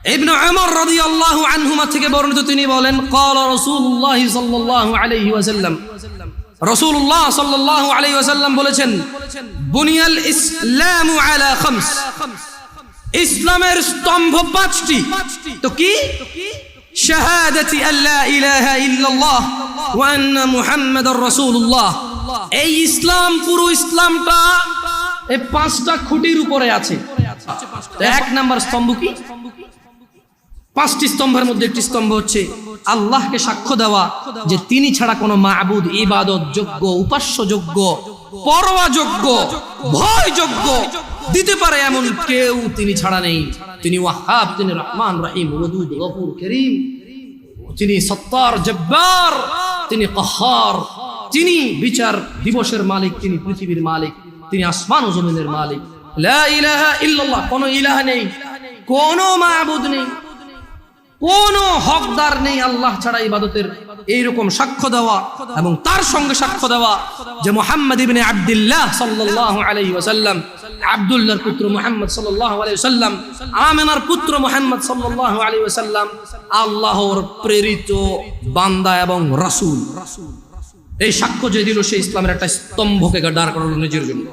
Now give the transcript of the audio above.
ইবনে উমর রাদিয়াল্লাহু আনহুমা থেকে বর্ণিত, তিনি বলেন ক্বালা রাসূলুল্লাহ সাল্লাল্লাহু আলাইহি ওয়াসাল্লাম, রাসূলুল্লাহ সাল্লাল্লাহু আলাইহি ওয়াসাল্লাম বলেছেন, বুনিয়াল ইসলামু আলা খামস, ইসলামের স্তম্ভ পাঁচটি। তো কি? শাহাদাতি আল্লা ইলাহা ইল্লাল্লাহ ওয়া আন্না মুহাম্মাদার রাসূলুল্লাহ। এই ইসলাম, পুরো ইসলামটা এই পাঁচটা খুঁটির উপরে আছে। এক নাম্বার স্তম্ভ কি? পাঁচটি স্তম্ভের মধ্যে একটি স্তম্ভ হচ্ছে আল্লাহকে সাক্ষ্য দেওয়া যে তিনি ছাড়া কোনো মাবুদ ইবাদত যোগ্য, উপাস্য যোগ্য, পরোয়া যোগ্য, ভয় যোগ্য দিতে পারে এমন কেউ তিনি ছাড়া নেই। তিনি ওয়াহ্হাব, তিনি রহমান রহিম, ওয়াদুদ, গফুর, করিম, তিনি সত্তার, জব্বার, তিনি কাহ্হার, তিনি বিচার দিবসের মালিক, তিনি পৃথিবীর মালিক, তিনি আসমান ও জমিনের মালিক। লা ইলাহা ইল্লাল্লাহ, কোনো ইলাহ নেই, কোনো মাবুদ নেই, কোনো হকদার নেই আল্লাহ ছাড়া ইবাদতের, এইরকম সাক্ষ্য দেওয়া এবং তার সঙ্গে সাক্ষ্য দেওয়া যে মুহাম্মদ ইবনে আব্দুল্লাহ সাল্লাল্লাহু আলাইহি ওয়াসাল্লাম, আব্দুল্লাহর পুত্র মুহাম্মদ সাল্লাল্লাহু আলাইহি ওয়াসাল্লাম, আমেনার পুত্র মুহাম্মদ সাল্লাল্লাহু আলাইহি ওয়াসাল্লাম আল্লাহর প্রেরিত বান্দা এবং রাসূল। এই সাক্ষ্য যে দিল, সেই ইসলামের একটা স্তম্ভকে দাঁড় করালো নিজের জন্য।